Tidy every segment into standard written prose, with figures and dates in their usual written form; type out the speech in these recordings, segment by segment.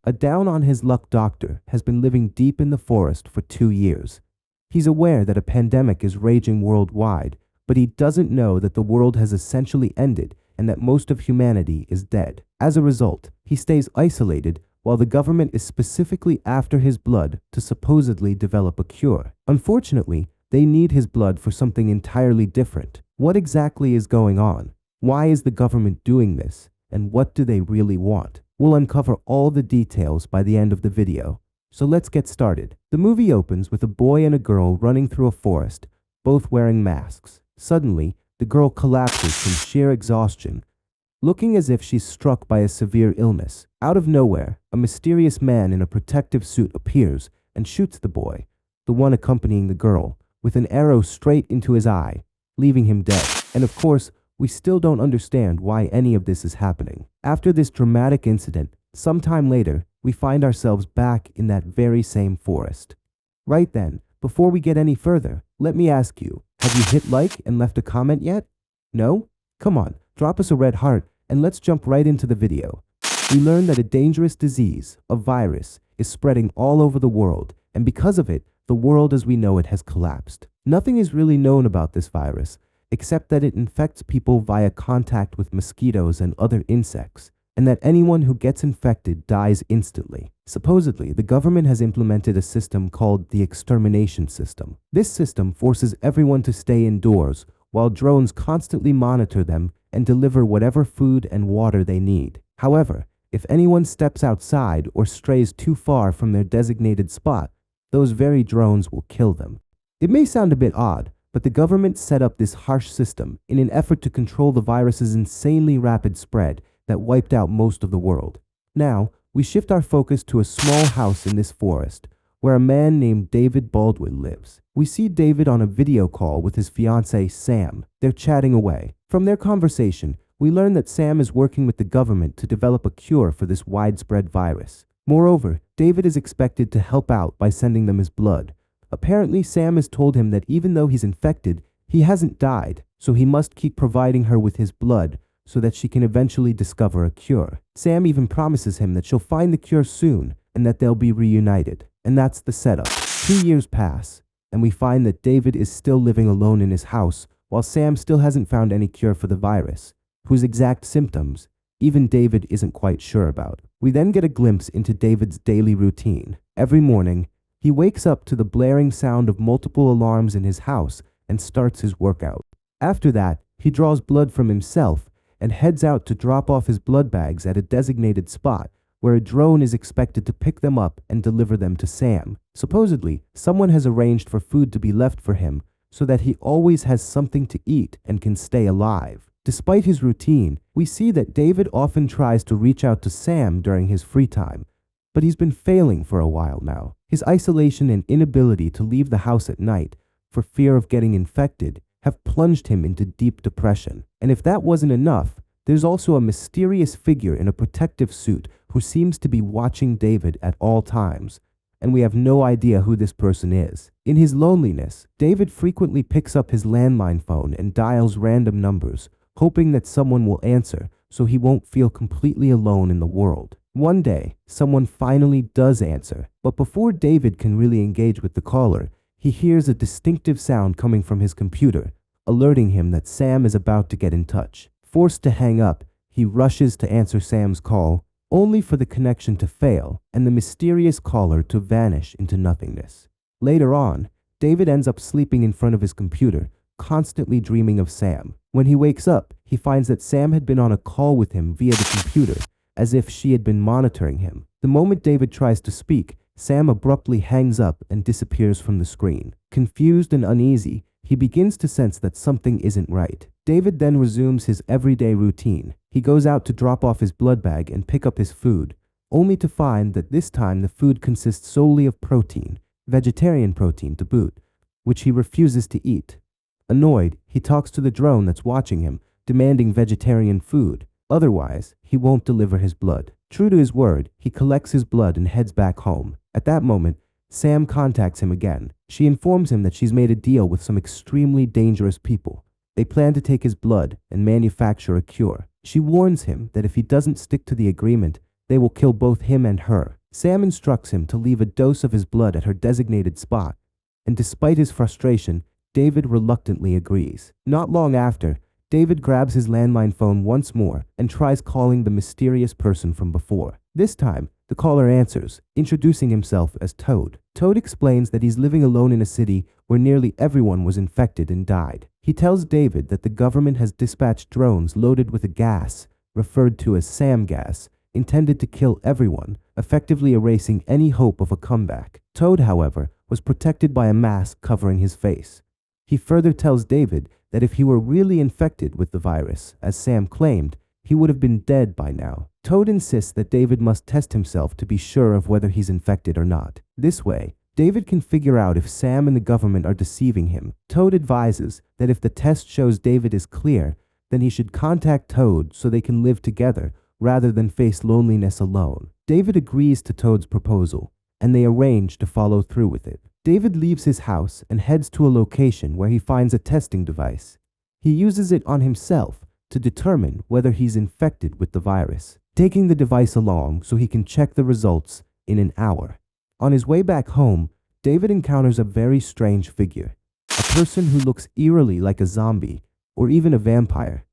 A down-on-his-luck doctor has been living deep in the forest for 2 years. He's aware that a pandemic is raging worldwide, but he doesn't know that the world has essentially ended and that most of humanity is dead. As a result, he stays isolated while the government is specifically after his blood to supposedly develop a cure. Unfortunately, they need his blood for something entirely different. What exactly is going on? Why is the government doing this? And what do they really want? We'll uncover all the details by the end of the video. So let's get started. The movie opens with a boy and a girl running through a forest, both wearing masks. Suddenly, the girl collapses from sheer exhaustion, looking as if she's struck by a severe illness. Out of nowhere, a mysterious man in a protective suit appears and shoots the boy, the one accompanying the girl, with an arrow straight into his eye, leaving him dead. And of course, we still don't understand why any of this is happening. After this dramatic incident, sometime later, we find ourselves back in that very same forest. Right then, before we get any further, let me ask you, have you hit like and left a comment yet? No? Come on, drop us a red heart and let's jump right into the video. We learn that a dangerous disease, a virus, is spreading all over the world, and because of it, the world as we know it has collapsed. Nothing is really known about this virus, except that it infects people via contact with mosquitoes and other insects, and that anyone who gets infected dies instantly. Supposedly, the government has implemented a system called the extermination system. This system forces everyone to stay indoors, while drones constantly monitor them and deliver whatever food and water they need. However, if anyone steps outside or strays too far from their designated spot, those very drones will kill them. It may sound a bit odd, but the government set up this harsh system in an effort to control the virus's insanely rapid spread that wiped out most of the world. Now, we shift our focus to a small house in this forest, where a man named David Baldwin lives. We see David on a video call with his fiancée, Sam. They're chatting away. From their conversation, we learn that Sam is working with the government to develop a cure for this widespread virus. Moreover, David is expected to help out by sending them his blood. Apparently, Sam has told him that even though he's infected, he hasn't died, so he must keep providing her with his blood so that she can eventually discover a cure. Sam even promises him that she'll find the cure soon and that they'll be reunited. And that's the setup. 2 years pass, and we find that David is still living alone in his house, while Sam still hasn't found any cure for the virus, whose exact symptoms even David isn't quite sure about. We then get a glimpse into David's daily routine. Every morning, he wakes up to the blaring sound of multiple alarms in his house and starts his workout. After that, he draws blood from himself and heads out to drop off his blood bags at a designated spot where a drone is expected to pick them up and deliver them to Sam. Supposedly, someone has arranged for food to be left for him so that he always has something to eat and can stay alive. Despite his routine, we see that David often tries to reach out to Sam during his free time, but he's been failing for a while now. His isolation and inability to leave the house at night for fear of getting infected have plunged him into deep depression. And if that wasn't enough, there's also a mysterious figure in a protective suit who seems to be watching David at all times, and we have no idea who this person is. In his loneliness, David frequently picks up his landline phone and dials random numbers, hoping that someone will answer so he won't feel completely alone in the world. One day, someone finally does answer, but before David can really engage with the caller, he hears a distinctive sound coming from his computer, alerting him that Sam is about to get in touch. Forced to hang up, he rushes to answer Sam's call, only for the connection to fail and the mysterious caller to vanish into nothingness. Later on, David ends up sleeping in front of his computer, constantly dreaming of Sam. When he wakes up, he finds that Sam had been on a call with him via the computer, as if she had been monitoring him. The moment David tries to speak, Sam abruptly hangs up and disappears from the screen. Confused and uneasy, he begins to sense that something isn't right. David then resumes his everyday routine. He goes out to drop off his blood bag and pick up his food, only to find that this time the food consists solely of protein, vegetarian protein to boot, which he refuses to eat. Annoyed, he talks to the drone that's watching him, demanding vegetarian food. Otherwise, he won't deliver his blood. True to his word, he collects his blood and heads back home. At that moment, Sam contacts him again. She informs him that she's made a deal with some extremely dangerous people. They plan to take his blood and manufacture a cure. She warns him that if he doesn't stick to the agreement, they will kill both him and her. Sam instructs him to leave a dose of his blood at her designated spot, and despite his frustration, David reluctantly agrees. Not long after, David grabs his landline phone once more and tries calling the mysterious person from before. This time, the caller answers, introducing himself as Toad. Toad explains that he's living alone in a city where nearly everyone was infected and died. He tells David that the government has dispatched drones loaded with a gas, referred to as Sam gas, intended to kill everyone, effectively erasing any hope of a comeback. Toad, however, was protected by a mask covering his face. He further tells David that if he were really infected with the virus, as Sam claimed, he would have been dead by now. Toad insists that David must test himself to be sure of whether he's infected or not. This way, David can figure out if Sam and the government are deceiving him. Toad advises that if the test shows David is clear, then he should contact Toad so they can live together rather than face loneliness alone. David agrees to Toad's proposal, and they arrange to follow through with it. David leaves his house and heads to a location where he finds a testing device. He uses it on himself to determine whether he's infected with the virus, taking the device along so he can check the results in an hour. On his way back home, David encounters a very strange figure, a person who looks eerily like a zombie or even a vampire.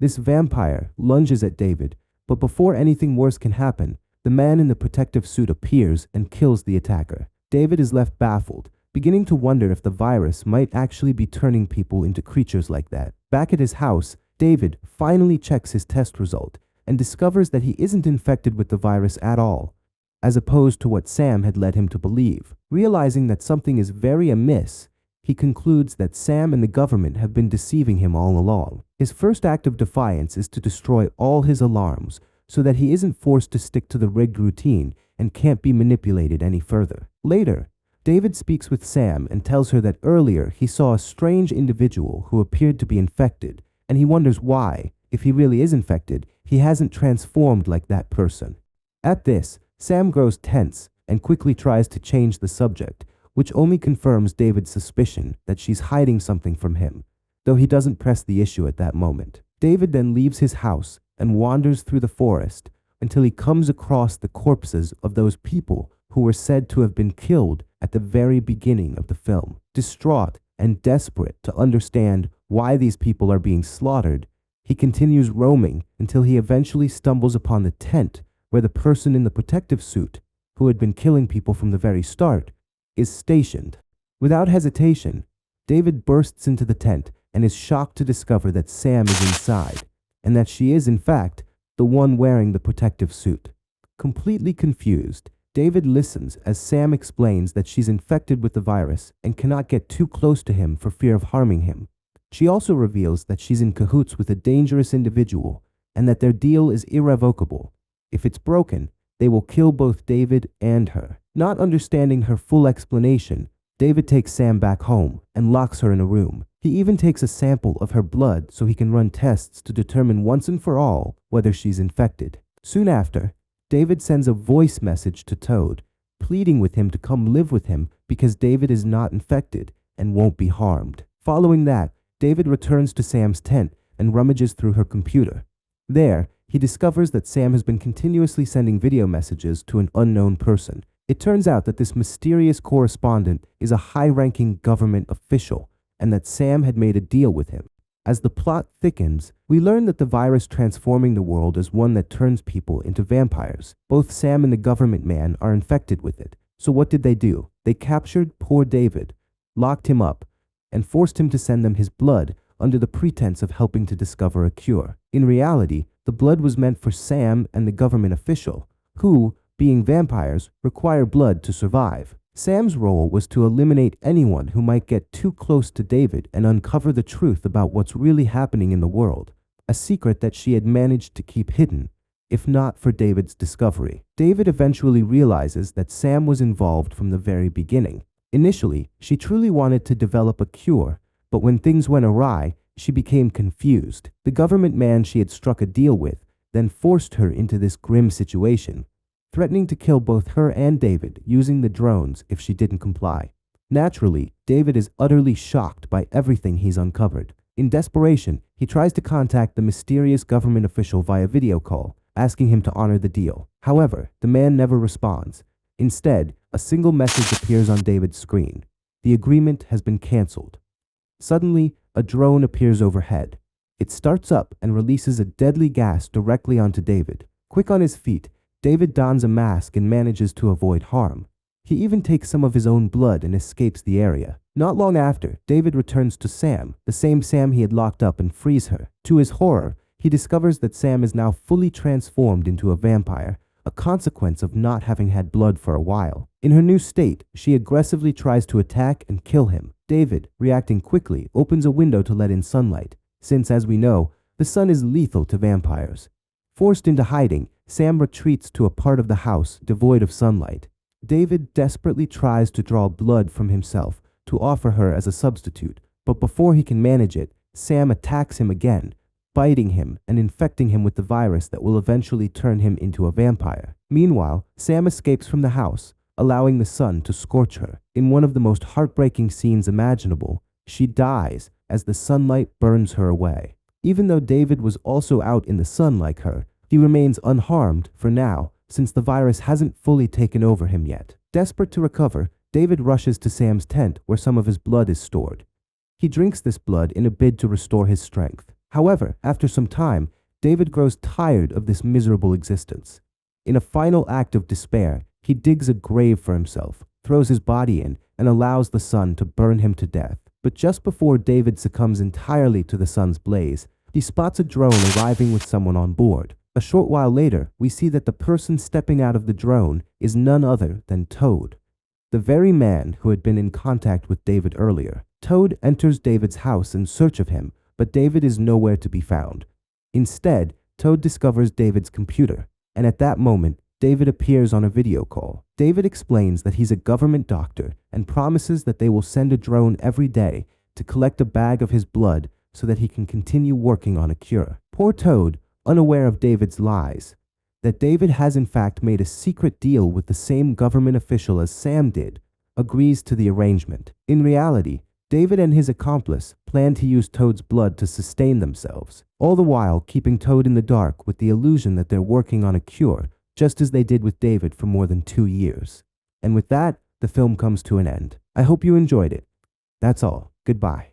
This vampire lunges at David, but before anything worse can happen, the man in the protective suit appears and kills the attacker. David is left baffled, beginning to wonder if the virus might actually be turning people into creatures like that. Back at his house, David finally checks his test result and discovers that he isn't infected with the virus at all, as opposed to what Sam had led him to believe. Realizing that something is very amiss, he concludes that Sam and the government have been deceiving him all along. His first act of defiance is to destroy all his alarms so that he isn't forced to stick to the rigged routine and can't be manipulated any further. Later, David speaks with Sam and tells her that earlier he saw a strange individual who appeared to be infected, and he wonders why, if he really is infected, he hasn't transformed like that person. At this, Sam grows tense and quickly tries to change the subject, which only confirms David's suspicion that she's hiding something from him, though he doesn't press the issue at that moment. David then leaves his house and wanders through the forest until he comes across the corpses of those people who were said to have been killed at the very beginning of the film. Distraught and desperate to understand why these people are being slaughtered, he continues roaming until he eventually stumbles upon the tent where the person in the protective suit, who had been killing people from the very start, is stationed. Without hesitation, David bursts into the tent and is shocked to discover that Sam is inside, and that she is, in fact, the one wearing the protective suit. Completely confused, David listens as Sam explains that she's infected with the virus and cannot get too close to him for fear of harming him. She also reveals that she's in cahoots with a dangerous individual and that their deal is irrevocable. If it's broken, they will kill both David and her. Not understanding her full explanation, David takes Sam back home and locks her in a room. He even takes a sample of her blood so he can run tests to determine once and for all whether she's infected. Soon after, David sends a voice message to Toad, pleading with him to come live with him because David is not infected and won't be harmed. Following that, David returns to Sam's tent and rummages through her computer. There, he discovers that Sam has been continuously sending video messages to an unknown person. It turns out that this mysterious correspondent is a high-ranking government official, and that Sam had made a deal with him. As the plot thickens, we learn that the virus transforming the world is one that turns people into vampires. Both Sam and the government man are infected with it. So what did they do? They captured poor David, locked him up, and forced him to send them his blood under the pretense of helping to discover a cure. In reality, the blood was meant for Sam and the government official, who, being vampires, require blood to survive. Sam's role was to eliminate anyone who might get too close to David and uncover the truth about what's really happening in the world, a secret that she had managed to keep hidden, if not for David's discovery. David eventually realizes that Sam was involved from the very beginning. Initially, she truly wanted to develop a cure, but when things went awry, she became confused. The government man she had struck a deal with then forced her into this grim situation, threatening to kill both her and David using the drones if she didn't comply. Naturally, David is utterly shocked by everything he's uncovered. In desperation, he tries to contact the mysterious government official via video call, asking him to honor the deal. However, the man never responds. Instead, a single message appears on David's screen. The agreement has been cancelled. Suddenly, a drone appears overhead. It starts up and releases a deadly gas directly onto David. Quick on his feet, David dons a mask and manages to avoid harm. He even takes some of his own blood and escapes the area. Not long after, David returns to Sam, the same Sam he had locked up, and frees her. To his horror, he discovers that Sam is now fully transformed into a vampire, a consequence of not having had blood for a while. In her new state, she aggressively tries to attack and kill him. David, reacting quickly, opens a window to let in sunlight, since, as we know, the sun is lethal to vampires. Forced into hiding, Sam retreats to a part of the house devoid of sunlight. David desperately tries to draw blood from himself to offer her as a substitute, but before he can manage it, Sam attacks him again, biting him and infecting him with the virus that will eventually turn him into a vampire. Meanwhile, Sam escapes from the house, allowing the sun to scorch her. In one of the most heartbreaking scenes imaginable, she dies as the sunlight burns her away. Even though David was also out in the sun like her, he remains unharmed for now, since the virus hasn't fully taken over him yet. Desperate to recover, David rushes to Sam's tent where some of his blood is stored. He drinks this blood in a bid to restore his strength. However, after some time, David grows tired of this miserable existence. In a final act of despair, he digs a grave for himself, throws his body in, and allows the sun to burn him to death. But just before David succumbs entirely to the sun's blaze, he spots a drone arriving with someone on board. A short while later, we see that the person stepping out of the drone is none other than Toad, the very man who had been in contact with David earlier. Toad enters David's house in search of him, but David is nowhere to be found. Instead, Toad discovers David's computer, and at that moment, David appears on a video call. David explains that he's a government doctor and promises that they will send a drone every day to collect a bag of his blood so that he can continue working on a cure. Poor Toad, unaware of David's lies, that David has in fact made a secret deal with the same government official as Sam did, agrees to the arrangement. In reality, David and his accomplice plan to use Toad's blood to sustain themselves, all the while keeping Toad in the dark with the illusion that they're working on a cure, just as they did with David for more than 2 years. And with that, the film comes to an end. I hope you enjoyed it. That's all. Goodbye.